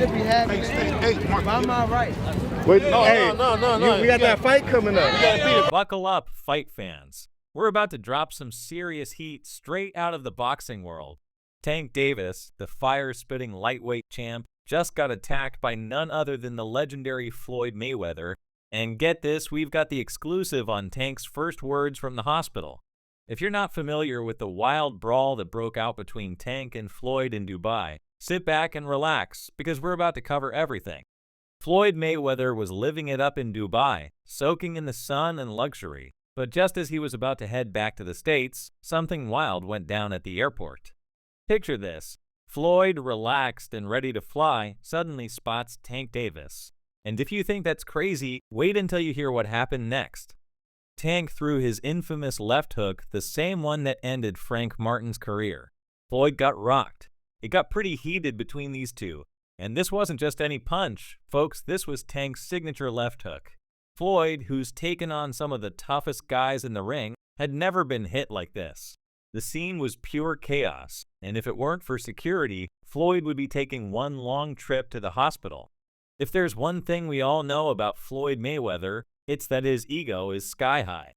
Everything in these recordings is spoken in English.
should be happy. Hey, Mark. Why am I right? Wait, No, hey, no. we got that fight coming up. Buckle up, fight fans. We're about to drop some serious heat straight out of the boxing world. Tank Davis, the fire-spitting lightweight champ, just got attacked by none other than the legendary Floyd Mayweather. And get this, we've got the exclusive on Tank's first words from the hospital. If you're not familiar with the wild brawl that broke out between Tank and Floyd in Dubai, sit back and relax, because we're about to cover everything. Floyd Mayweather was living it up in Dubai, soaking in the sun and luxury. But just as he was about to head back to the States, something wild went down at the airport. Picture this. Floyd, relaxed and ready to fly, suddenly spots Tank Davis. And if you think that's crazy, wait until you hear what happened next. Tank threw his infamous left hook, the same one that ended Frank Martin's career. Floyd got rocked. It got pretty heated between these two. And this wasn't just any punch. Folks, this was Tank's signature left hook. Floyd, who's taken on some of the toughest guys in the ring, had never been hit like this. The scene was pure chaos, and if it weren't for security, Floyd would be taking one long trip to the hospital. If there's one thing we all know about Floyd Mayweather, it's that his ego is sky high.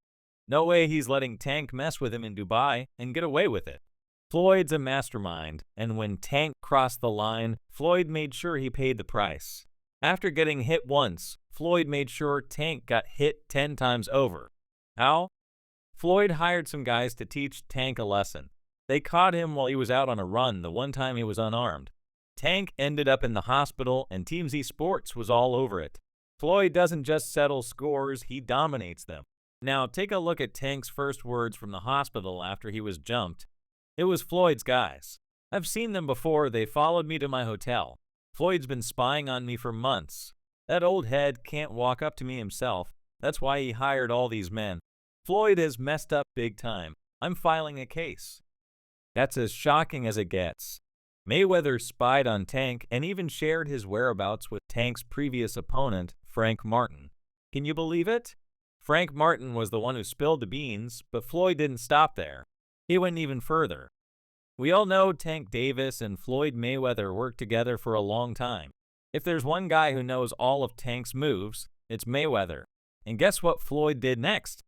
No way he's letting Tank mess with him in Dubai and get away with it. Floyd's a mastermind, and when Tank crossed the line, Floyd made sure he paid the price. After getting hit once, Floyd made sure Tank got hit 10 times over. How? Floyd hired some guys to teach Tank a lesson. They caught him while he was out on a run the one time he was unarmed. Tank ended up in the hospital, and TMZ Sports was all over it. Floyd doesn't just settle scores, he dominates them. Now take a look at Tank's first words from the hospital after he was jumped. It was Floyd's guys. I've seen them before, they followed me to my hotel. Floyd's been spying on me for months. That old head can't walk up to me himself. That's why he hired all these men. Floyd has messed up big time. I'm filing a case. That's as shocking as it gets. Mayweather spied on Tank and even shared his whereabouts with Tank's previous opponent, Frank Martin. Can you believe it? Frank Martin was the one who spilled the beans, but Floyd didn't stop there. He went even further. We all know Tank Davis and Floyd Mayweather worked together for a long time. If there's one guy who knows all of Tank's moves, it's Mayweather. And guess what Floyd did next?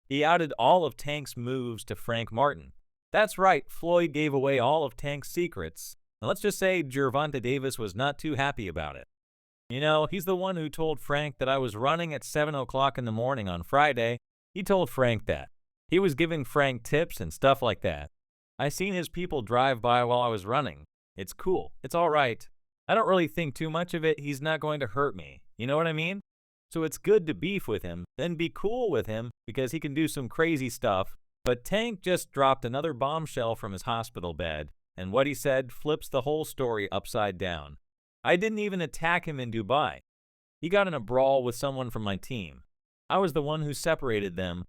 He outed all of Tank's moves to Frank Martin. That's right, Floyd gave away all of Tank's secrets. And let's just say Gervonta Davis was not too happy about it. You know, he's the one who told Frank that I was running at 7 o'clock in the morning on Friday. He told Frank that. He was giving Frank tips and stuff like that. I seen his people drive by while I was running. It's cool. It's all right. I don't really think too much of it. He's not going to hurt me. You know what I mean? So it's good to beef with him, then be cool with him because he can do some crazy stuff. But Tank just dropped another bombshell from his hospital bed, and what he said flips the whole story upside down. I didn't even attack him in Dubai. He got in a brawl with someone from my team. I was the one who separated them.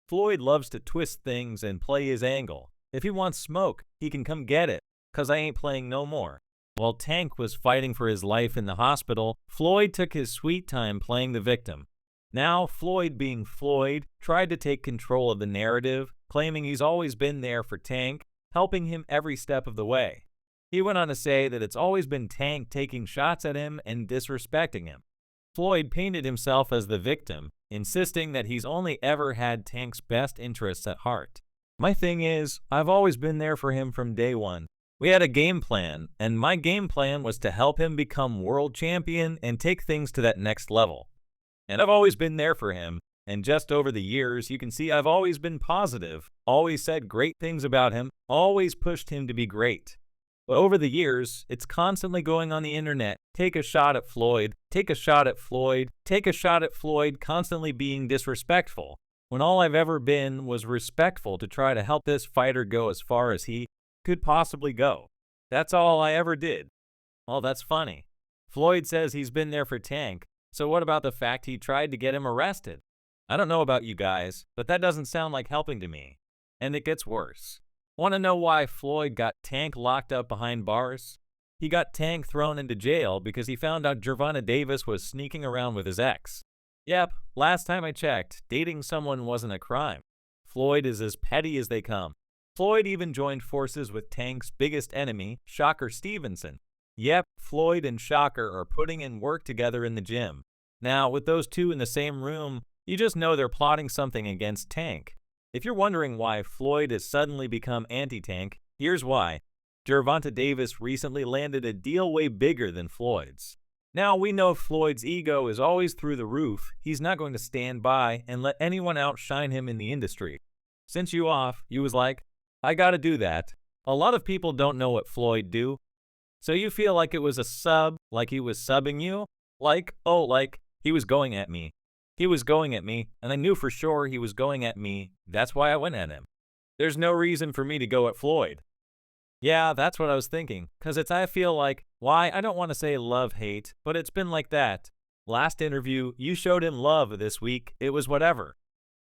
Floyd loves to twist things and play his angle. If he wants smoke, he can come get it, 'cause I ain't playing no more. While Tank was fighting for his life in the hospital, Floyd took his sweet time playing the victim. Now, Floyd, being Floyd, tried to take control of the narrative, claiming he's always been there for Tank, helping him every step of the way. He went on to say that it's always been Tank taking shots at him and disrespecting him. Floyd painted himself as the victim, insisting that he's only ever had Tank's best interests at heart. My thing is, I've always been there for him from day one. We had a game plan, and my game plan was to help him become world champion and take things to that next level. And I've always been there for him, and just over the years, you can see I've always been positive, always said great things about him, always pushed him to be great. But over the years, it's constantly going on the internet, take a shot at Floyd, take a shot at Floyd, take a shot at Floyd, constantly being disrespectful, when all I've ever been was respectful to try to help this fighter go as far as he could possibly go. That's all I ever did. Well, that's funny. Floyd says he's been there for Tank, so what about the fact he tried to get him arrested? I don't know about you guys, but that doesn't sound like helping to me. And it gets worse. Want to know why Floyd got Tank locked up behind bars? He got Tank thrown into jail because he found out Gervonta Davis was sneaking around with his ex. Yep, last time I checked, dating someone wasn't a crime. Floyd is as petty as they come. Floyd even joined forces with Tank's biggest enemy, Shocker Stevenson. Yep, Floyd and Shocker are putting in work together in the gym. Now, with those two in the same room, you just know they're plotting something against Tank. If you're wondering why Floyd has suddenly become anti-Tank, here's why. Gervonta Davis recently landed a deal way bigger than Floyd's. Now, we know Floyd's ego is always through the roof. He's not going to stand by and let anyone outshine him in the industry. Since you off, you was like, I gotta do that. A lot of people don't know what Floyd do. So you feel like it was a sub, like he was subbing you? Like, oh, like, he was going at me. He was going at me, and I knew for sure he was going at me. That's why I went at him. There's no reason for me to go at Floyd. Yeah, that's what I was thinking, because I feel like, why, I don't want to say love-hate, but it's been like that. Last interview, you showed him love this week, it was whatever.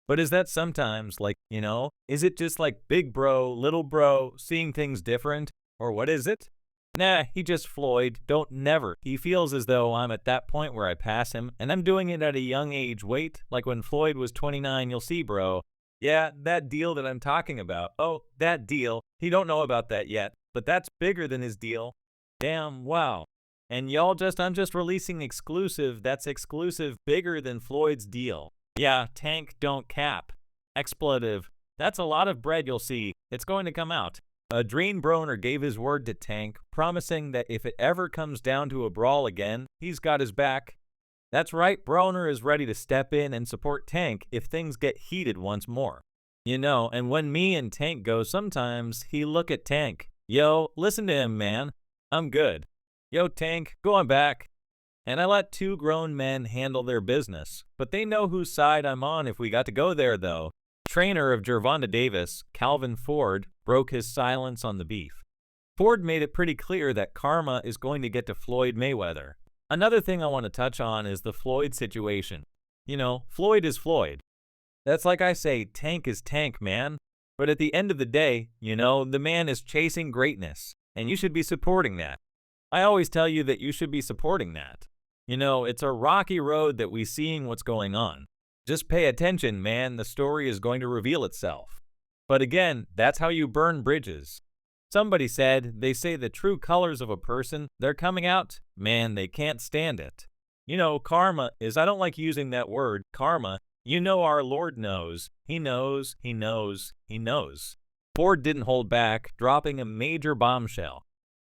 But is that sometimes, like, is it just like big bro, little bro, seeing things different? Or what is it? Nah, he just Floyd, don't never. He feels as though I'm at that point where I pass him, and I'm doing it at a young age. Wait, like when Floyd was 29, you'll see, bro. Yeah, that deal that I'm talking about. Oh, that deal. He don't know about that yet, but that's bigger than his deal. Damn, wow. And I'm just releasing exclusive. That's exclusive bigger than Floyd's deal. Yeah, Tank don't cap. Expletive. That's a lot of bread you'll see. It's going to come out. Adrien Broner gave his word to Tank, promising that if it ever comes down to a brawl again, he's got his back. That's right, Broner is ready to step in and support Tank if things get heated once more. And when me and Tank go, sometimes he look at Tank. Yo, listen to him, man. I'm good. Yo, Tank, go on back. And I let two grown men handle their business, but they know whose side I'm on if we got to go there, though. Trainer of Gervonta Davis, Calvin Ford, broke his silence on the beef. Ford made it pretty clear that karma is going to get to Floyd Mayweather. Another thing I want to touch on is the Floyd situation. Floyd is Floyd. That's like I say, Tank is Tank, man. But at the end of the day, the man is chasing greatness, and you should be supporting that. I always tell you that you should be supporting that. It's a rocky road that we seeing what's going on. Just pay attention, man, the story is going to reveal itself. But again, that's how you burn bridges. Somebody said, they say the true colors of a person, they're coming out. Man, they can't stand it. Karma is, I don't like using that word, karma. Our Lord knows. He knows, he knows, he knows. Ford didn't hold back, dropping a major bombshell.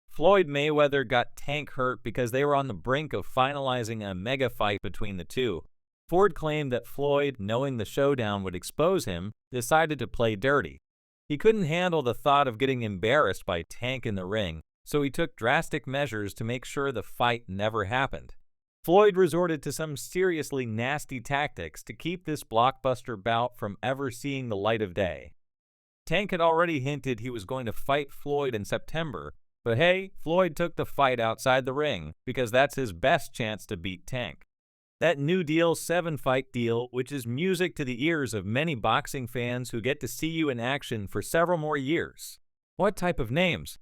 Floyd Mayweather got Tank hurt because they were on the brink of finalizing a mega fight between the two. Ford claimed that Floyd, knowing the showdown would expose him, decided to play dirty. He couldn't handle the thought of getting embarrassed by Tank in the ring, so he took drastic measures to make sure the fight never happened. Floyd resorted to some seriously nasty tactics to keep this blockbuster bout from ever seeing the light of day. Tank had already hinted he was going to fight Floyd in September, but hey, Floyd took the fight outside the ring because that's his best chance to beat Tank. That new deal, 7-fight deal, which is music to the ears of many boxing fans who get to see you in action for several more years. What type of names?